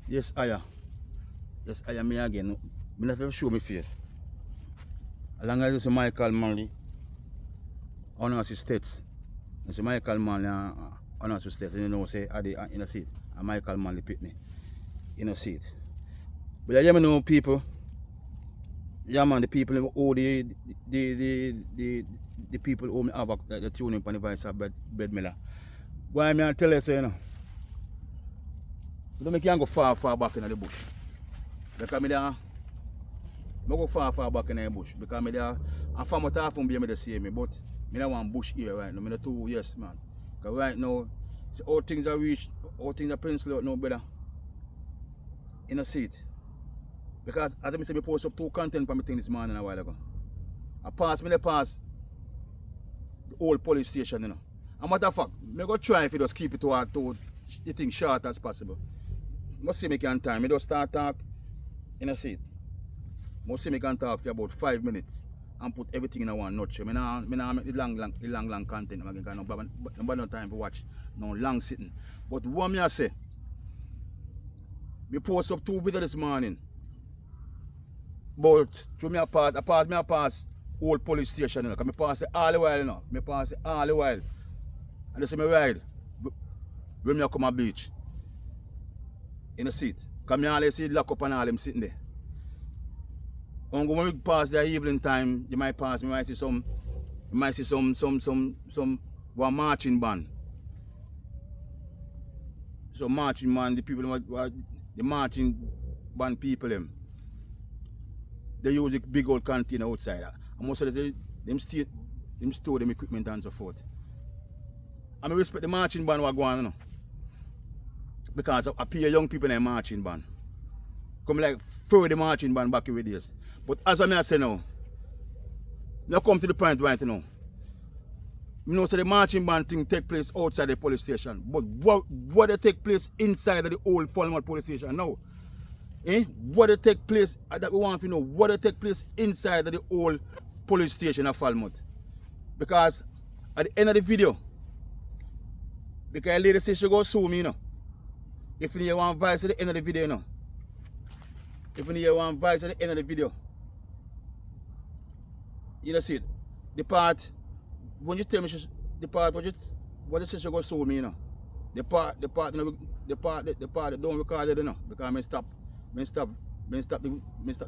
Yes, I am. Yes, I am me again. Me never show me face. As long as it's Michael Manley, on us states. It's Michael Manley on us states. And you know, say, I did in a seat. And Michael Manley pick me in a seat. But I know people, yeah man, the people who the people who have the tuning on the voice of Bed Miller. Why me I tell you so, you know? You don't can't go far back in the bush. Because me there, I go far back in the bush. Because me there, I'm from what half from be me to see me, but me don't want bush here right now. Me not too yes man. Because right now, see all things are reached, all things are pencil out now better. In a seat. Because as I say, me post up 2 content for me thing this morning a while ago. I pass the old police station, you know. A matter of fact, me go try if you just keep it to the thing short as possible. Must see me can time. Me just start talk in a seat. Must see me can talk for about 5 minutes and put everything in a one notch. Me nah make the long content. I no time to watch no long sitting. But what me I say, me post up 2 videos this morning. But to me I pass old police station, you know. Cause me pass it all the while, you know. Me pass it all the while. And they say me ride when me come on beach. In a seat. Cause me always see lock up and all them sitting there. And when we pass the evening time, you might pass, you might see some one marching band. So marching band, the people the marching band people them. They use a big old container outside. And most of them store them equipment and so forth. I respect the marching band what go on, you know. Because I pay young people in the marching band. Come like throw the marching band back with this. But as I say now, now come to the point right now. You know, so the marching band thing take place outside the police station. But what they take place inside of the old Falmouth police station now? What they take place, that we want to know, what they take place inside of the old police station of Falmouth. Because at the end of the video, because a lady says she go sue me, you know. If you hear one voice at the end of the video, you know. If you hear one voice at the end of the video, you know, see it. The part, when you tell me the part, what you say she go sue me, you know. The part that don't record it, you know, because I stop the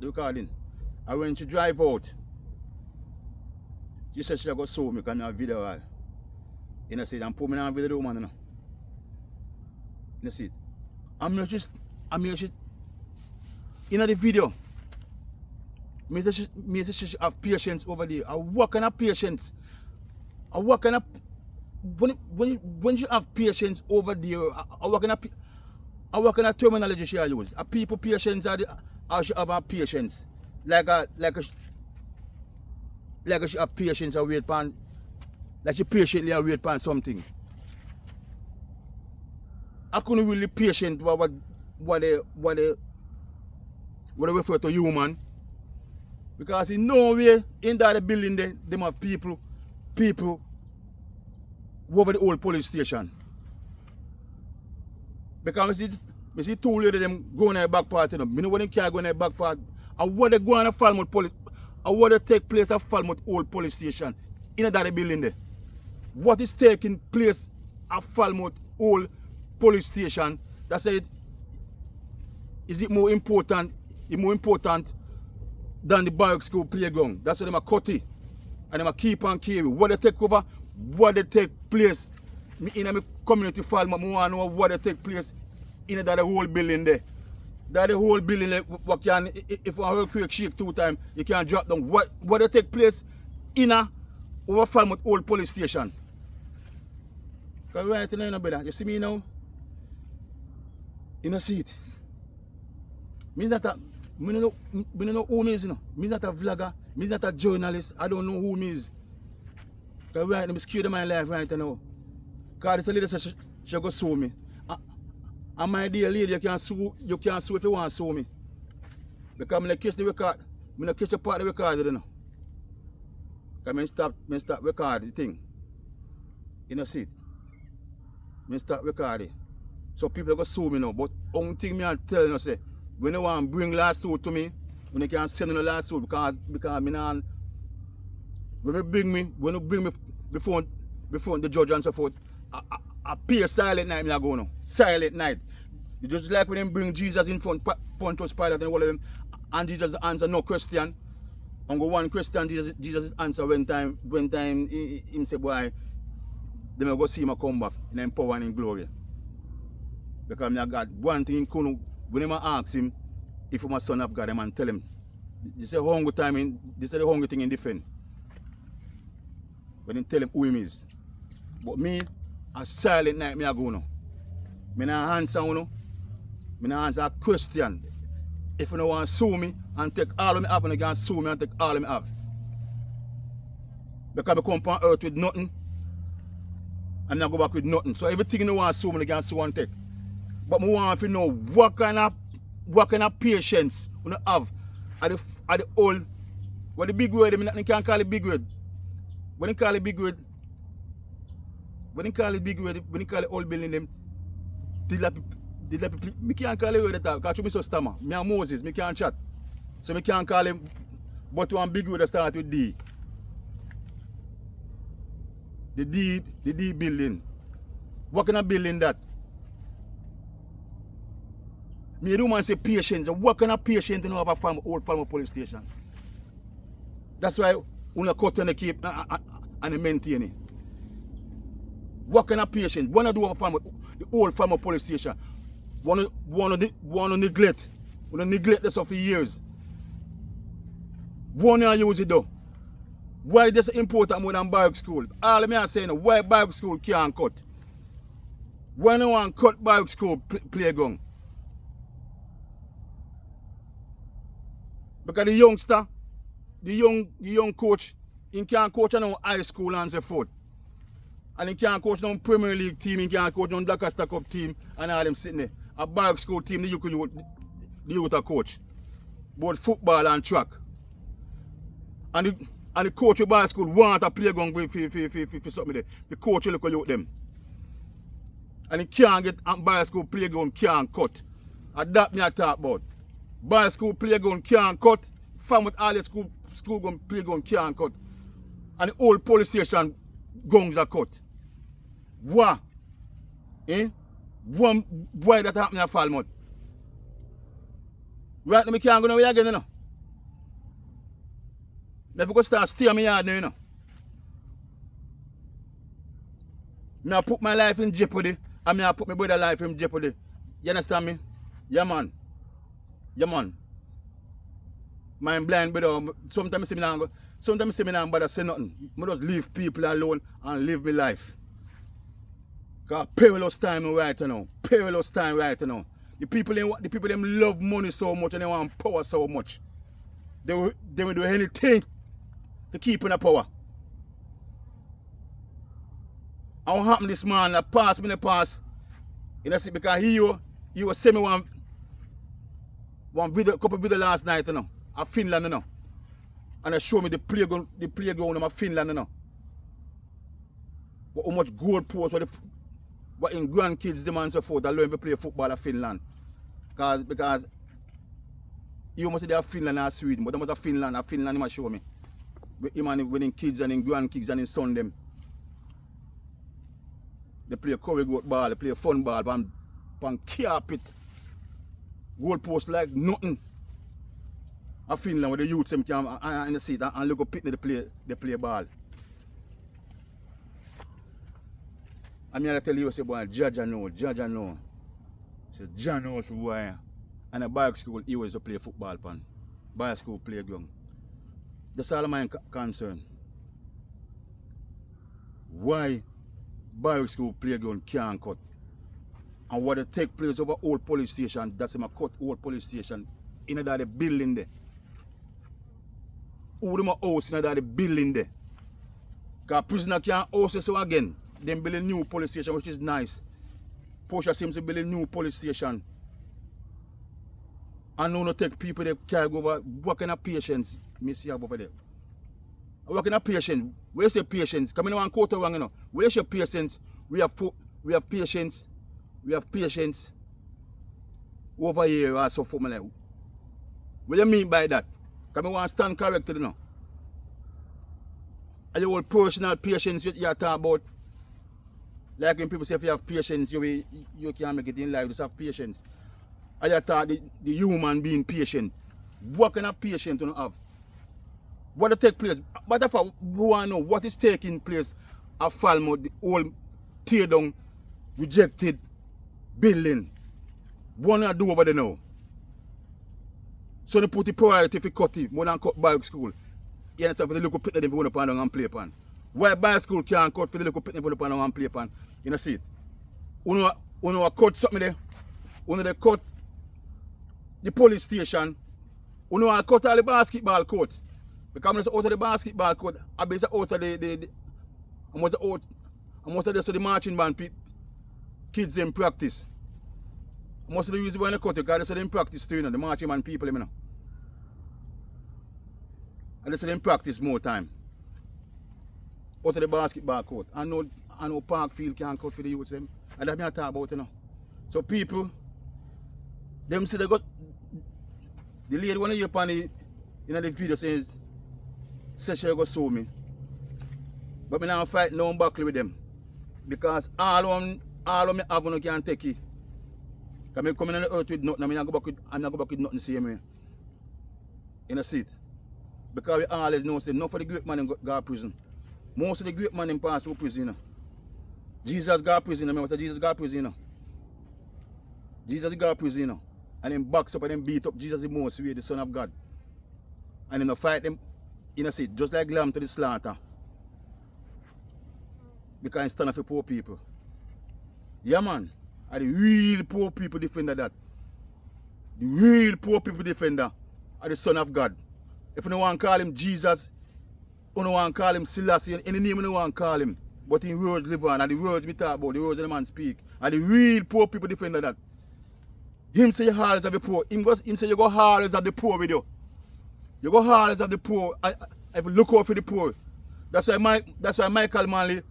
recording. And when she drive out, she said she go sue me because I have video all. You know, see it, and put me on video woman, you know. You see it. I'm not just in the video. Me say she have patience over there. What kind of patience? What kind of when you have patience over there? What kind of terminology she use? A people patience or she have patience? Like she have patience or wait pan, like she patiently wait pan something. I couldn't really patient what they refer to human. Because in no way in that building there, them have people over the old police station. Because I see 2 ladies them going in the back part, you know. I know when they can't go in the back part. And what they go on a Falmouth police, and what they take place at Falmouth old police station in that building there. What is taking place at Falmouth old police station, that's it. Is it more important? It's more important than the barrack school playground. That's what they are cutty. And they keep on carry. What they take over, what they take place in my community Falmouth, I want to know what they take place in that whole building there. That the whole building there, what can, if a earthquake shake 2 times, you can drop down. What they take place in over Falmouth old police station. Because right now, brother, you see me now? In a seat. Me not know who me is, you know. Me not a vlogger. Me not a journalist. I don't know who me is. Because right now, I'm scared of my life right now. Because this lady says she go sue me. And my dear lady, you can sue if you want to sue me. Because I catch the record. I catch a part of the record, you know. Because I stop record the thing. In a seat. I stop recording. So people go sue me now. But only thing me I tell you say, when you want to bring lawsuit to me, when you can send a lawsuit because me not, when you bring me before the judge and so forth, I pay a silent night me I go now. Silent night. You just like when them bring Jesus in front, Pontius Pilate and all of them, and Jesus answer no question. And go one question, Jesus answer when time him say, boy, them go see him come back in power and in glory. Because I got one thing in when I ask him if I'm a son of God, I'm tell him, this is a hungry time, this is the hungry thing in different. When he tell him who him is. But me, a silent night me I go now. Me not answer you know. Me not answer a question. If you don't want to sue me and take all of me have, and you can sue me and take all of me have. Because I come on earth with nothing, and I go back with nothing. So everything you want to sue me, you can sue and take. But I want to know what kind of patience you have at the old, what the big word, I can't call it big word. When you call it big word, when you call it old building them, me can't call it word at all, because I so stammer. Me and Moses, me can't chat. So me can't call him, but one big word that start with D. The D building. What kind of building that? Me do man say patience. What kind of patience you know have a old Falmouth police station? That's why we cut and keep and maintain it. What kind of patience? One do have the old Falmouth police station. One neglect. One neglect this for years. One year use it though. Why this important more than Barrack School? All of me are saying why Barrack School can't cut. Why no one cut Barrack School playground? Because the youngster, the young coach, he can't coach on high school and so forth. And he can't coach on Premier League team, he can't coach on Lancaster Cup team and all them sitting there. A Barrack School team, the youth a coach. Both football and track. And the coach of Barrack School want a playground for something there. The coach will look at them. And he can't get Barrack School playground can't cut. And that me I talk about. Barrack School playground can't cut. Falmouth Alley School playground can't cut. And the old police station gungs are cut. What? Why that happen at Falmouth? Right now, I can't go nowhere again, you know. Never go start steer me yard now, you know. I put my life in jeopardy, and I put my brother's life in jeopardy. You understand me? Yeah, man. Yeah, man. My blind brother, sometimes I say me now, but I say nothing. I just leave people alone and live my life. Because perilous time right now. Perilous time right now. The people them love money so much and they want power so much. They will do anything to keep in the power. And what happened this man that passed me in the past? You know, see, because he was sending me one video, couple video last night, you know, of Finland, you know. And they show me the playground of Finland, you know. But how much goal posts what in grandkids them and so forth that learn to play football in Finland. Because you must say they have Finland and Sweden, but they must have Finland, and Finland he must show me. When in kids and in grandkids and in son them. They play curry goat ball, they play fun ball, pan carpet. Goal post like nothing. A Finland where the youths them can and they sit and look up pitney they play ball. I mean I tell you say boy Judge I know. So John knows who I am. And a Barrack School he was to play football pan. Barrack School playground. That's all my concern. Why Barrack School playground can't cut? And what it take place over old police station, that's him a cut old police station in the building there. Who them a house in the building there? Because prisoner can't house so again. Them build a new police station, which is nice. Porsche seems to build a new police station. And now no take people that carry over. What kind of patience me see over there? What kind of patience? Where's your patience? Come in one quarter wrong, you know. Where's your patience? We have patience We have patience over here or so for me. Like, what do you mean by that? Because I want to stand corrected, you know. And your whole personal patience you talk about. Like when people say if you have patience, you can't make it in life, just have patience. And you talk the human being patient. What kind of patience do you have? What will take place? But if we want to know what is taking place at Falmouth, the old tear down, rejected building. What do do over there now? So they put the priority for cut it, more than cut Bible school. You understand, for the little picnic they want to pan and play pan. Why Bible school can't cut for the little picnic they want to pan and play pan? You know see it? You know cut something there. You they cut the police station. You know cut all the basketball court. Because I'm out of the basketball court, I'm out of the marching band kids in practice. I must use it when they cut it, because they in practice too, you know, the marching band people, you know. And they say in practice more time. Out of the basketball court. I know park field can't cut for the youths them. And that's what I talk about, you know. So people, them say they got the lady when you hear in the video says she go sue me. But me now fight no buckle with them. Because all of me have no can take it. Because I come in the earth with nothing, I'm not go back with nothing same way. In a seat. Because we always know say none of the great man go to prison. Most of the great men pass through prison. You know. Jesus got prison, remember Jesus got prison, you know. Jesus got prison, you know. And then box up and then beat up Jesus the most way, the Son of God. And then fight them, you know, see, just like lamb to the slaughter. Because he stand up for poor people. Yeah, man. And the real poor people defender that. The real poor people defender are the Son of God. If you don't want to call him Jesus, you don't want to call him Selassie, any name you don't want to call him. But in words live on, and the words we talk about, the words the man speak. And the real poor people defender that. Him say you hard of the poor. Him say you go hard of the poor with you. You go hard of the poor. If you look out for the poor. That's why Michael Manley,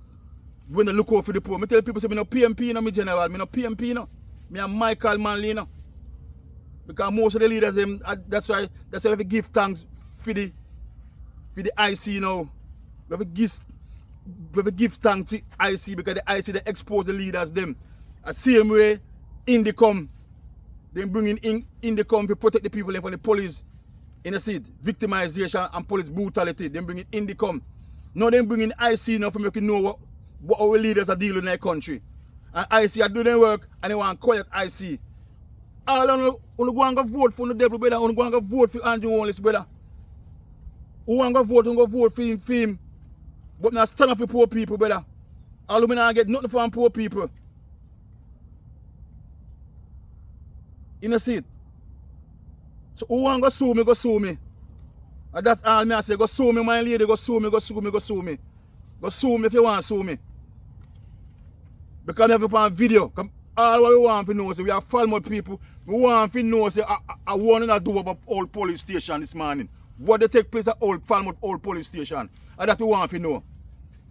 when they look out for the poor, I tell people say me no PMP no, me general, me no PMP no. Me a Michael Manley no. Because most of the leaders them, that's why we give thanks for the IC you know. We have to give thanks to IC because the IC they expose the leaders them. The same way Indicom, they bring in Indicom to protect the people from the police in the seat, victimization and police brutality. They bring in Indicom. Now they bring in IC now for make you know what our leaders are dealing in their country. And IC are doing their work and they want to quiet IC. All of you go and go vote for the devil, brother. You go and go vote for Andrew Wallace, brother. Who want to vote for him. But now stand up for poor people, brother. All of me not get nothing from poor people. You know see it? So who want to sue me, go sue me. And that's all me I say, go sue me, my lady, go sue me, go sue me, go sue me. Go sue me if you want to sue me. Because I have a video. All what we want to know is we are Falmouth people. We want to know is I want to do over old police station this morning. What they take place at old Falmouth old police station. And that we want to know.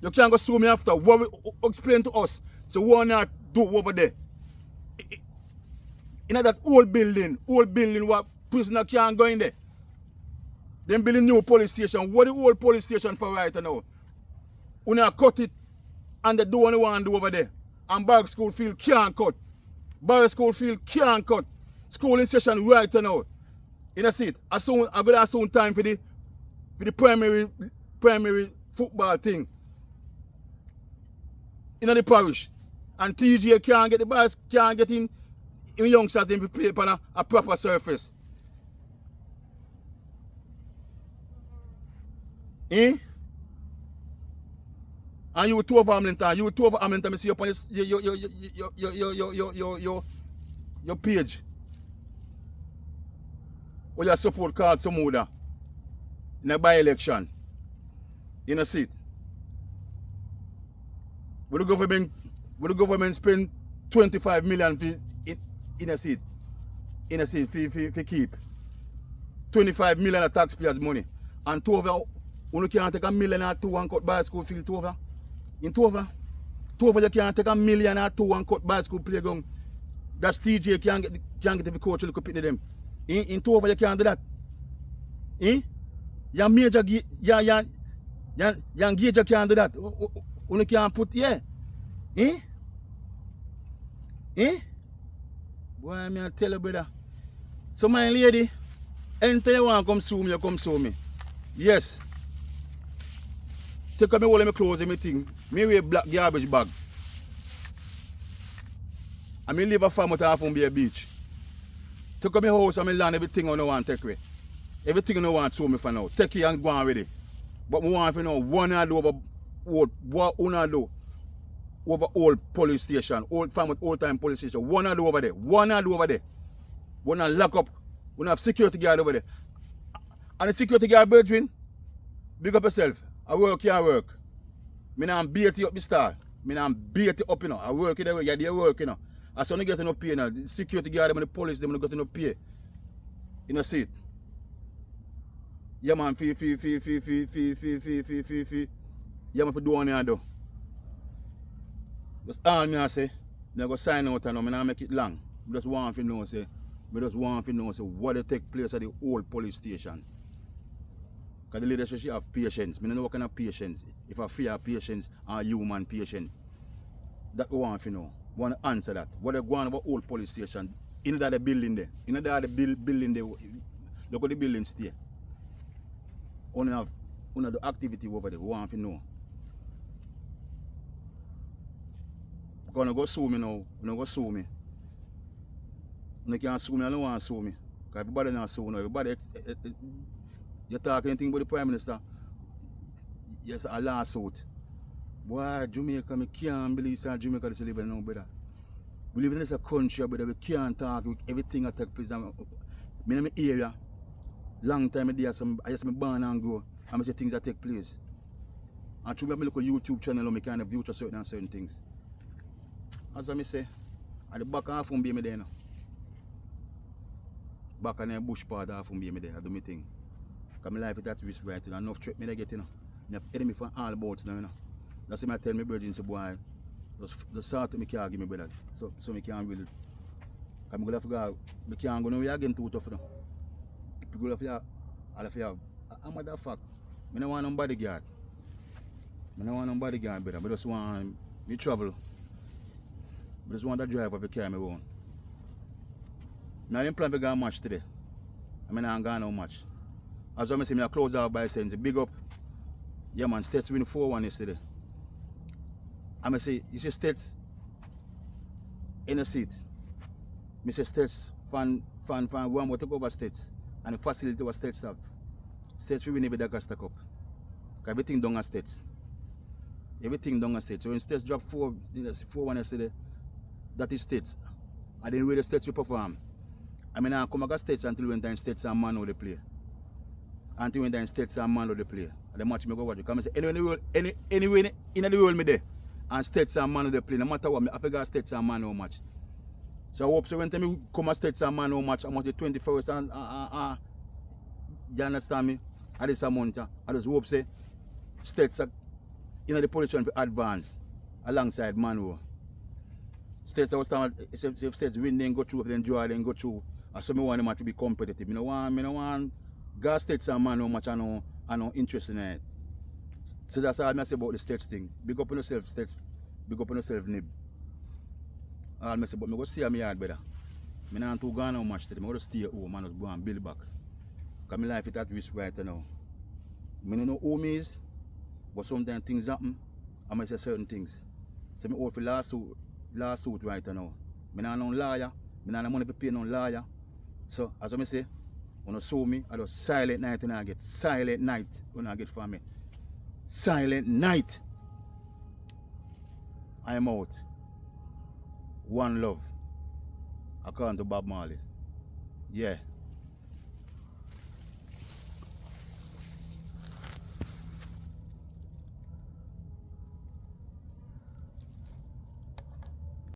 You can't go sue me after. What we explain to us. So what not do over there. In that old building what prisoner can't go in there. Them building new police station. What the old police station for right now? We not cut it and they do what they want to do over there. And Barrack School field can't cut. Barrack School field can't cut. School in session right now. You know see it? I got soon time for the primary football thing. In the parish. And TJ can't get the boys, can't get him youngsters to play on a proper surface. Eh? And you two of Hamilton, I see up on your page. Where your support card some other in a by-election. You know see it. Will the government spend 25 million in a seat for keep 25 million of taxpayers' money. And two over, you can't take $1 million or $2 million and cut by school field two over. In two over you can't take $1 million or $2 million and cut by school playground That's TJ can't get the coach to look up at them. In Tova you can't do that. Your major young gauge can't do that. You can't put Boy, I tell you, brother. So my lady, anytime you want to come sue me, you come sue me. Yes. Take up me all my clothes and my thing. Me wear black garbage bag. I me live a farm at half on Bay Beach. Take up my house and my land, everything I don't want to take away. Everything I don't want to sue me for now. Take it and go on with it. But I want to know one I do over old police station, old Falmouth old time police station. One I do over there. One I do over there. One I lock up. One have security guard over there. And the security guard brethren, big up yourself. I work here, I work. Me not beat you up the star. Me not beat you up, you know. I work there, yeah, they work, you know. As soon as you get no pay, you know, the security guard them and the police them not get no pay. You know, see it. Yeah, man, fee. Yeah, man, for do one here, though. That's all me I say. I go sign out and I not make it long. I just want to know, say, what they take place at the old police station. Because the lady says she have patience. I don't know what kind of patience. If I fear patience or human patience. That we want to know. We want to answer that. What they go on about old police station. In the building there. In the building there. Look at the building stay. Only have the activity over there. We want to know. Gonna go sue me now. You go sue me. You can't sue me, I don't want to sue me. Because everybody not sue now. Everybody you talk anything about the Prime Minister. Yes, a lawsuit. Boy, Jamaica, I can't believe that Jamaica is living now, brother. We live in this country, brother. We can't talk with everything that takes place. I'm in my area. Long time I just born and grow. I see things that take place. And through me look at YouTube channel, I kind of view certain things. As I say, at the back half from me there now. Back on the bush part half from me there, I do my thing. Because my life is that risk right, enough threat me to get, you know. I have enemy from all about now, you know. That's why I tell my brother, say, boy, just sort of me can't give me brother. So I can't really. Because I'm going to go, I can't go nowhere again too tough now. People go to all of you. I'm a matter fact. I don't want no bodyguard. I don't want no bodyguard, brother. I just want me travel. I just want to drive if I carry me around. I didn't plan to go match today. I mean, I ain't going no match. As I say, I close out by saying, big up. Yeah, man, States win 4-1 yesterday. I say, you see States in a seat. I say States fan, one more take over States. And the facility was States stuff. States will win every day stack up. Everything done at States. Everything done at States. So when States dropped 4-1 yesterday, that is States. I didn't wait the States will perform. I mean, I come against States until when time States and man they play. Until when time States and man they play. The match me go watch. Come and say anyway in the world me there. And States and man they play. No matter what, I figure States and man no match. So I hope so when time come at States and man no match, I must the 21st and you understand me? At this month, I just hope say States are in the position to advance alongside Manu. States are time if States win then go through, if then draw then go through. And so I want them to be competitive. I don't want God States and man no much I no interest in it. So that's all I say about the States thing. Big up on yourself, States. Big up on yourself, Nib. All I say, but I go stay at my yard, brother. I don't too go no much today. I go stay at home and just go and build back. Because my life is at risk right now. I don't know who me is, but sometimes things happen. I might say certain things. So I hold for lawsuit right now. I don't know lawyer. I don't have money to pay no lawyer. So as I say, when you sue me, I do silent night and I get silent night when I get from me. Silent night. I am out. One love. According to Bob Marley. Yeah.